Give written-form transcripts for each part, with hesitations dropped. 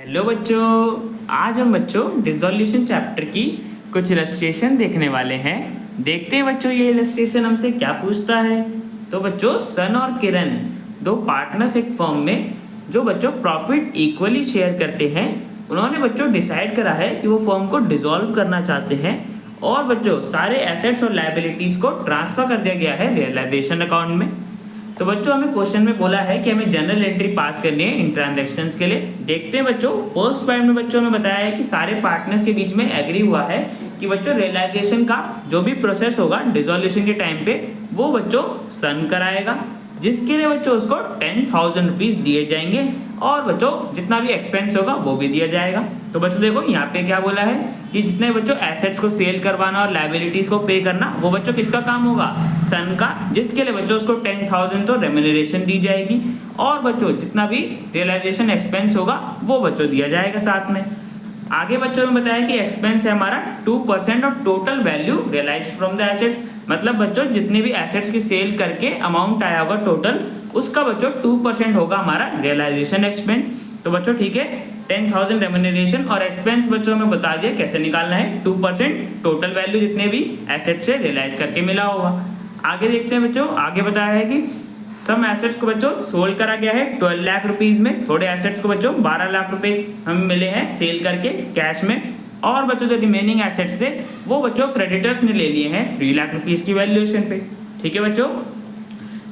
Hello बच्चों, आज हम बच्चों डिसोल्यूशन चैप्टर की कुछ इलस्ट्रेशन देखने वाले हैं। देखते हैं बच्चों ये इलस्ट्रेशन हमसे क्या पूछता है। तो बच्चों सन और किरण दो पार्टनर्स एक फर्म में जो बच्चों प्रॉफिट इक्वली शेयर करते हैं, उन्होंने बच्चों डिसाइड करा है कि वो फर्म को डिसॉल्व करना चाहते हैं और बच्चों सारे एसेट्स और लायबिलिटीज को ट्रांसफर कर दिया गया है रियलाइजेशन अकाउंट में। तो बच्चों हमें क्वेश्चन में बोला है कि हमें जनरल एंट्री पास करनी है इन ट्रांजैक्शंस के लिए। देखते हैं बच्चों, फर्स्ट पॉइंट में बच्चों हमें बताया है कि सारे पार्टनर्स के बीच में एग्री हुआ है कि बच्चों रियलाइजेशन का जो भी प्रोसेस होगा डिसोल्यूशन के टाइम पे वो बच्चों सन कराएगा, जिसके लिए बच्चों उसको 10,000 रुपीज दिए जाएंगे और बच्चों जितना भी एक्सपेंस होगा वो भी दिया जाएगा। तो बच्चों देखो यहाँ पे क्या बोला है कि जितने बच्चों एसेट्स को सेल करवाना और लायबिलिटीज को पे करना वो बच्चों किसका काम होगा, सन का, जिसके लिए बच्चों उसको 10,000 तो रेम्यूनरेशन दी जाएगी और बच्चों जितना भी रियलाइजेशन एक्सपेंस होगा वो बच्चों दिया जाएगा साथ में। आगे बच्चों ने बताया कि एक्सपेंस है हमारा 2% of total value realised from the assets, मतलब बच्चों जितने भी एसेट्स की सेल करके अमाउंट आया होगा टोटल उसका बच्चों 2% होगा हमारा रियलाइजेशन एक्सपेंस। तो बच्चों ठीक है, 10,000 रेम्यूनरेशन और एक्सपेंस बच्चों में बता दिया कैसे निकालना है, 2% टोटल वैल्यू जितने भी एसेट से रियलाइज करके मिला होगा। आगे देखते हैं बच्चों, आगे बताया है कि सम एसेट्स को बच्चों सोल्ड करा गया है 12 लाख रुपीज में, थोड़े एसेट्स को बच्चों 12 लाख रुपए हमें मिले हैं सेल करके कैश में, और बच्चों जो रिमेनिंग एसेट्स थे वो बच्चों क्रेडिटर्स ने ले लिए हैं 3 लाख रुपीज की वैल्यूएशन पे। ठीक है बच्चों,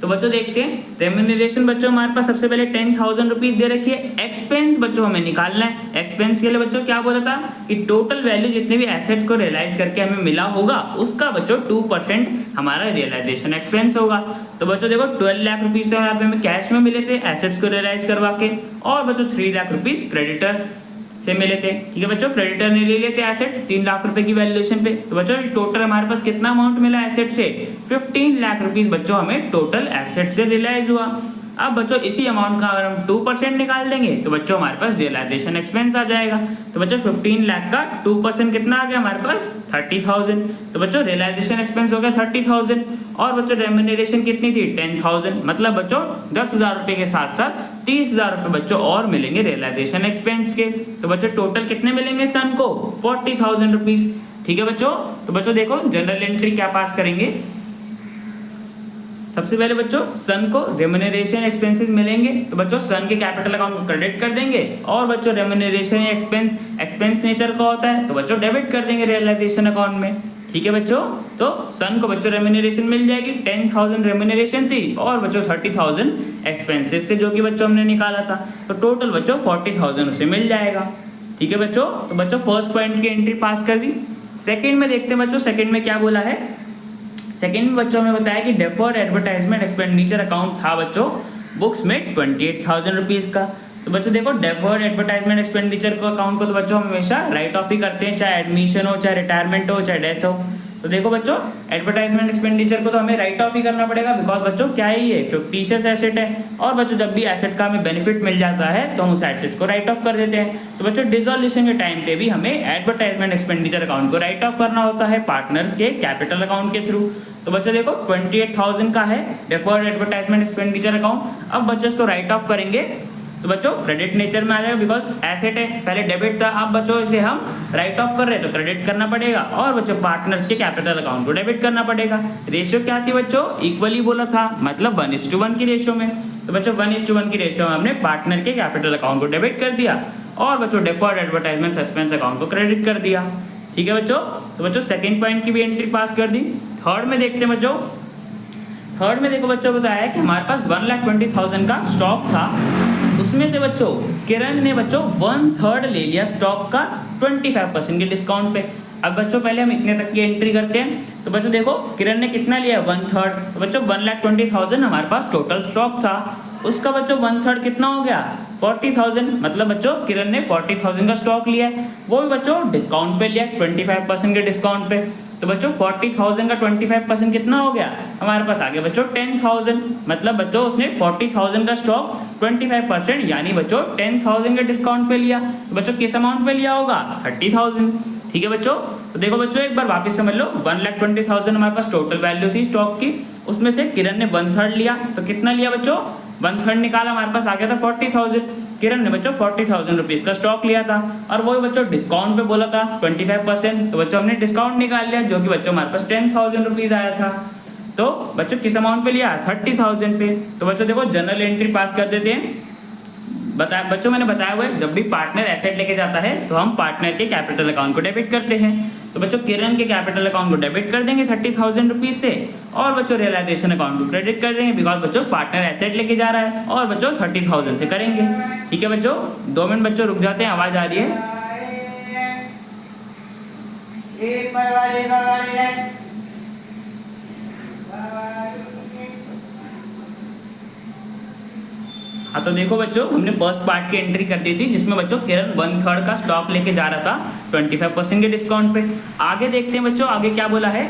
तो बच्चों देखते हैं रेम्यूनरेशन बच्चों हमारे पास सबसे पहले 10,000 रुपीज दे रखी है। एक्सपेंस बच्चों हमें निकालना है। एक्सपेंस के लिए बच्चों क्या बोला था कि टोटल वैल्यू जितने भी एसेट्स को रियलाइज करके हमें मिला होगा उसका बच्चों 2% हमारा रियलाइजेशन एक्सपेंस होगा। तो बच्चों देखो 12 लाख रुपीज तो यहाँ पे हमें कैश में मिले थे एसेट्स को रियलाइज करवा के, और बच्चों 3 लाख रुपीज क्रेडिटर्स से मिले थे। ठीक है बच्चों, क्रेडिटर ने ले लिए थे एसेट 3 लाख रुपए की वैल्यूएशन पे। तो बच्चों टोटल हमारे पास कितना अमाउंट मिला एसेट से, 15 लाख रुपीस बच्चों हमें टोटल एसेट से रियलाइज हुआ। अब बच्चों इसी अमाउंट का अगर हम 2% निकाल देंगे तो बच्चों हमारे पास रियलाइजेशन एक्सपेंस आ जाएगा। तो बच्चों 15 लाख का 2% कितना आ गया हमारे पास, 30,000। तो बच्चों रियलाइजेशन एक्सपेंस हो गया 30,000 और बच्चों रेम्यूनरेशन कितनी थी 10,000, मतलब बच्चों 10,000 रुपए के साथ साथ 30,000 रुपए बच्चों और मिलेंगे रियलाइजेशन एक्सपेंस के। तो बच्चों टोटल कितने मिलेंगे सन को, 40,000 रुपीज। ठीक है बच्चों, तो बच्चों देखो जनरल एंट्री क्या पास करेंगे। सबसे पहले बच्चों सन को रेम्यूनरेशन एक्सपेंसेस मिलेंगे तो बच्चों सन के कैपिटल अकाउंट को क्रेडिट कर देंगे, और बच्चों रेम्यूनरेशन एक्सपेंस नेचर का होता है तो बच्चों डेबिट कर देंगे रियलाइजेशन अकाउंट में। ठीक है बच्चों, तो सन को बच्चों रेम्यूनरेशन मिल जाएगी, 10,000 रेम्यूनरेशन थी और बच्चों 30,000 एक्सपेंसेस थे जो कि बच्चों हमने निकाला था, तो टोटल बच्चों 40,000 उसे मिल जाएगा। ठीक है बच्चों, तो बच्चों फर्स्ट पॉइंट की एंट्री पास कर दी। सेकेंड में देखते हैं बच्चों, सेकेंड में क्या बोला है। सेकेंड में बच्चों में बताया कि डेफर्ड एडवर्टाइजमेंट एक्सपेंडिचर अकाउंट था बच्चों बुक्स में 28,000 रुपीज का। तो बच्चों देखो डेफर्ड एडवर्टाइजमेंट एक्सपेंडिचर को अकाउंट को तो बच्चों हम हमेशा राइट ऑफ ही करते हैं, चाहे एडमिशन हो, चाहे रिटायरमेंट हो, चाहे डेथ हो। तो देखो बच्चों एडवर्टाइजमेंट एक्सपेंडिचर को तो हमें राइट ऑफ ही करना पड़ेगा, बिकॉज बच्चों क्या है ये फिक्टिशियस एसेट है, और बच्चों जब भी एसेट का हमें बेनिफिट मिल जाता है तो हम उस एसेट को राइट ऑफ कर देते हैं। तो बच्चों डिसोल्यूशन के टाइम पे भी हमें एडवर्टाइजमेंट एक्सपेंडिचर अकाउंट को राइट ऑफ करना होता है पार्टनर्स के कैपिटल अकाउंट के थ्रू। तो बच्चों देखो 28,000 का है डेफर्ड एडवर्टाइजमेंट एक्सपेंडिचर अकाउंट। अब बच्चों इसको राइट ऑफ करेंगे तो बच्चों क्रेडिट नेचर में आ जाएगा, बिकॉज एसेट है, पहले डेबिट था, अब बच्चों इसे हम राइट ऑफ कर रहे हैं तो क्रेडिट करना पड़ेगा, और बच्चों पार्टनर्स के कैपिटल अकाउंट को डेबिट करना पड़ेगा। रेशियो क्या थी बच्चों, इक्वली बोला था, मतलब 1:1 की रेशियो में। तो बच्चों 1:1 की रेशियो में हमने पार्टनर के कैपिटल अकाउंट को डेबिट कर दिया और बच्चों डेफर्ड एडवर्टाइजमेंट सस्पेंस अकाउंट को क्रेडिट कर दिया। ठीक है बच्चों, तो बच्चों सेकंड पॉइंट की भी एंट्री पास कर दी। थर्ड में देखते हैं बच्चों, थर्ड में देखो बच्चों बताया है कि हमारे पास 1,20,000 का स्टॉक था, उसमें से बच्चों किरण ने बच्चों 1/3 ले लिया स्टॉक का 25% के डिस्काउंट पे। अब बच्चों पहले हम इतने तक की एंट्री करते हैं। तो बच्चों देखो किरण ने कितना लिया 1/3, तो बच्चों 1,20,000 हमारे पास टोटल स्टॉक था, उसका बच्चों 1/3 कितना हो गया 40,000, मतलब बच्चों किरण ने 40,000 का स्टॉक लिया है, वो भी बच्चों डिस्काउंट पे लिया 25% के डिस्काउंट पे। तो बच्चों 40,000 का 25% कितना हो गया हमारे पास आ गया बच्चों 10,000, मतलब बच्चों उसने 40,000 का स्टॉक 25% यानी बच्चों 10,000 के डिस्काउंट पे लिया, तो बच्चों किस अमाउंट पे लिया होगा 30,000। ठीक है बच्चों, तो देखो बच्चों एक बार वापस समझ लो, 1,20,000 हमारे पास टोटल वैल्यू थी स्टॉक की, उसमें से किरण ने 1/3 लिया, तो कितना लिया बच्चों 1/3 निकाला, हमारे पास आ गया था 40,000। किरण ने बच्चों 40,000 रुपीज़ का स्टॉक लिया था और वही बच्चों डिस्काउंट पे बोला था 25%, तो बच्चों हमने डिस्काउंट निकाल लिया जो कि बच्चों हमारे पास 10,000 रुपीज़ आया था। तो बच्चों किस अमाउंट पे लिया, 30,000 पे। तो बच्चों देखो जनरल एंट्री पास कर देते हैं। बच्चों मैंने बताया हुआ है जब भी पार्टनर एसेट लेके जाता है तो हम पार्टनर के कैपिटल अकाउंट को डेबिट करते हैं। तो बच्चों किरण के कैपिटल अकाउंट को डेबिट कर देंगे 30,000 रुपीज़ से और बच्चों रियलाइजेशन अकाउंट को क्रेडिट कर देंगे बिकॉज बच्चों पार्टनर एसेट लेके जा रहा है और बच्चों 30,000 से करेंगे। ठीक है बच्चों, 2 मिनट बच्चों रुक जाते हैं, आवाज़ आ रही है। हाँ तो देखो बच्चों हमने फर्स्ट पार्ट की एंट्री कर दी थी जिसमें बच्चों किरण 1/3 का स्टॉक लेके जा रहा था 25% के डिस्काउंट पे। आगे देखते हैं बच्चों आगे क्या बोला है।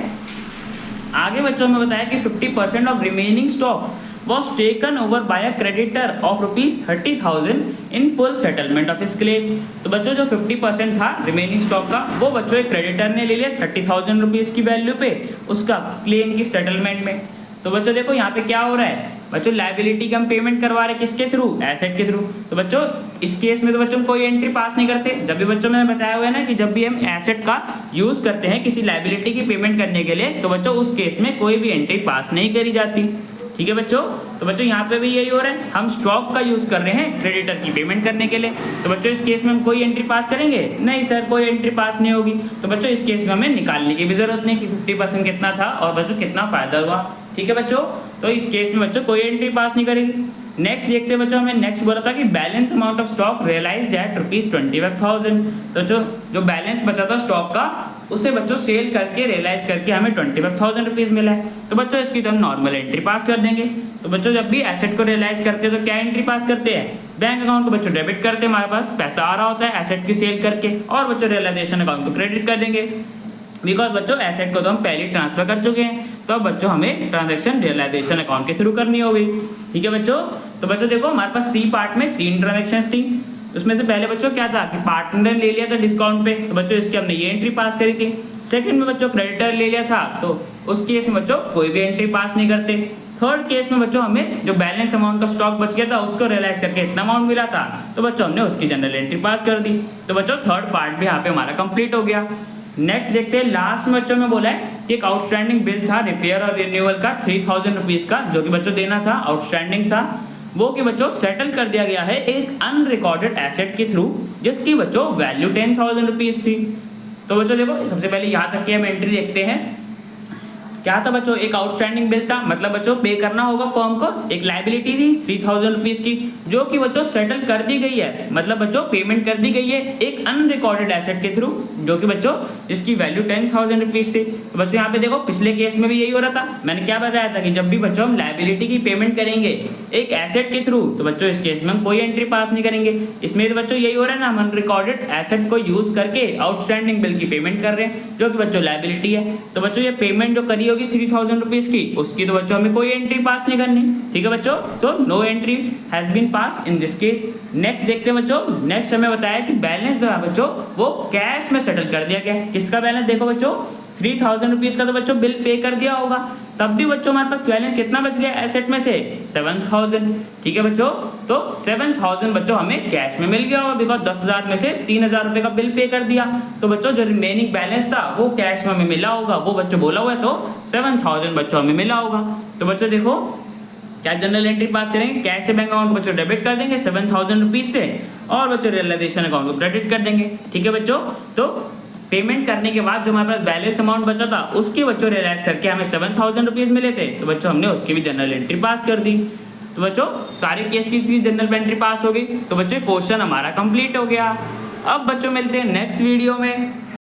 आगे बच्चों में बताया कि 50% of remaining stock was taken over by a creditor of ₹30,000 in full settlement of his claim. तो बच्चों जो 50% था रिमेनिंग स्टॉक का वो बच्चों एक क्रेडिटर ने ले लिया 30,000 रुपीज़ की वैल्यू पे उसका क्लेम की सेटलमेंट में। तो बच्चों देखो यहाँ पे क्या हो रहा है, बच्चों लायबिलिटी का हम पेमेंट करवा रहे हैं किसके थ्रू, एसेट के थ्रू। तो बच्चों इस केस में तो बच्चों कोई एंट्री पास नहीं करते। जब भी बच्चों मैंने बताया हुआ है ना कि जब भी हम एसेट का यूज करते हैं किसी लायबिलिटी की पेमेंट करने के लिए तो बच्चों उस केस में कोई भी एंट्री पास नहीं करी जाती। ठीक है बच्चों, तो बच्चों यहाँ पे भी यही हो रहा है, हम स्टॉक का यूज कर रहे हैं क्रेडिटर की पेमेंट करने के लिए। तो बच्चों इस केस में हम कोई एंट्री पास करेंगे नहीं सर, कोई एंट्री पास नहीं होगी। तो बच्चों इस केस में हमें निकालने की भी जरूरत नहीं कि 50% कितना था और बच्चों कितना फायदा हुआ। ठीक है बच्चों, तो इस केस में बच्चों कोई एंट्री पास नहीं करेगी। नेक्स्ट देखते हैं बच्चों, हमें नेक्स्ट बोला था कि balance amount of stock realised at ₹25,000। तो जो बैलेंस बचा था स्टॉक का उसे बच्चों सेल करके रियलाइज करके हमें 25,000 रुपीज़ मिला है। तो बच्चों इसकी तो हम नॉर्मल एंट्री पास कर देंगे। तो बच्चों जब भी एसेट को रियलाइज करते हैं तो क्या एंट्री पास करते हैं, बैंक अकाउंट को बच्चों डेबिट करते हैं, हमारे पास पैसा आ रहा होता है एसेट की सेल करके, और बच्चों रियलाइजेशन अकाउंट को क्रेडिट कर देंगे बिकॉज बच्चों एसेट को तो हम पहले ट्रांसफर कर चुके हैं। तो अब बच्चों हमें ट्रांजैक्शन रियलाइजेशन अकाउंट के थ्रू करनी होगी। ठीक है बच्चों, तो बच्चों देखो हमारे पास सी पार्ट में 3 ट्रांजैक्शंस थी। उसमें से पहले बच्चों क्या था कि पार्टनर ने ले लिया था डिस्काउंट पे, तो बच्चों इसकी हमने ये एंट्री पास करी थी। सेकंड में बच्चों क्रेडिटर ले लिया था, तो उस केस में बच्चों कोई भी एंट्री पास नहीं करते। थर्ड केस में बच्चों हमें जो बैलेंस अमाउंट का स्टॉक बच गया था उसको रियलाइज करके इतना अमाउंट मिला था, तो बच्चों हमने उसकी जनरल एंट्री पास कर दी। तो बच्चों थर्ड पार्ट भी यहाँ पे हमारा कंप्लीट हो गया। नेक्स्ट देखते हैं, लास्ट में बच्चों में बोला है कि एक आउटस्टैंडिंग बिल था रिपेयर और रिन्यूअल का 3,000 रुपीज़ का, जो कि बच्चों देना था, आउटस्टैंडिंग था, वो कि बच्चों सेटल कर दिया गया है एक अनरिकॉर्डेड एसेट के थ्रू जिसकी बच्चों वैल्यू 10,000 रुपीज़ थी। तो बच्चों देखो सबसे पहले यहाँ तक की हम एंट्री देखते हैं। क्या था बच्चों, एक आउटस्टैंडिंग बिल था, मतलब बच्चों पे करना होगा फर्म को। एक लायबिलिटी थी 3,000 रुपीज़ की जो कि बच्चों सेटल कर दी गई है, मतलब बच्चों पेमेंट कर दी गई है एक अनरिकॉर्डेड एसेट के थ्रू जो कि बच्चों जिसकी वैल्यू 10,000 रुपीज़ थी। तो बच्चों यहाँ पे देखो पिछले केस में भी यही हो रहा था, मैंने क्या बताया था कि जब भी बच्चों हम लायबिलिटी की पेमेंट करेंगे एक एसेट के थ्रू तो बच्चों इस केस में हम कोई एंट्री पास नहीं करेंगे। इसमें तो बच्चों यही हो रहा है ना, हम अनरिकॉर्डेड एसेट को यूज करके आउटस्टैंडिंग बिल की पेमेंट कर रहे हैं जो कि बच्चों लायबिलिटी है। तो बच्चों ये पेमेंट जो करी होगी 3,000 रुपीज़ की, उसकी तो बच्चों हमें कोई एंट्री पास नहीं करनी। ठीक है बच्चों, तो no entry has been passed in this case. Next देखते हैं बच्चों, नेक्स्ट हमें बताया कि बैलेंस जो है बच्चों वो कैश में सेटल कर दिया गया। किसका बैलेंस देखो बच्चों, 3,000 रुपीज़ का तो बच्चों बिल पे कर दिया होगा, तब भी बच्चों हमारे पास बैलेंस कितना बच गया एसेट में से 7,000। ठीक है बच्चों, तो 7,000 बच्चों हमें कैश में मिल गया होगा बिकॉज 10,000 में से 3,000 रुपये का बिल पे कर दिया। तो बच्चों जो रिमेनिंग बैलेंस था वो कैश में हमें मिला होगा, वो बच्चों बोला हुआ है, तो 7,000 बच्चों हमें मिला होगा। तो बच्चों देखो क्या जनरल एंट्री पास करेंगे, कैश से बैंक अकाउंट बच्चों डेबिट कर देंगे 7,000 रुपीज़ से और बच्चों रियलाइजेशन अकाउंट को क्रेडिट कर देंगे। ठीक है बच्चों, तो पेमेंट करने के बाद जो हमारे पास बैलेंस अमाउंट बचा था उसके बच्चों रियलाइज करके हमें 7,000 रुपीज़ मिले थे, तो बच्चों हमने उसकी भी जनरल एंट्री पास कर दी। तो बच्चों सारे केस की जनरल एंट्री पास हो गई। तो बच्चों क्वेश्चन हमारा कंप्लीट हो गया। अब बच्चों मिलते हैं नेक्स्ट वीडियो में।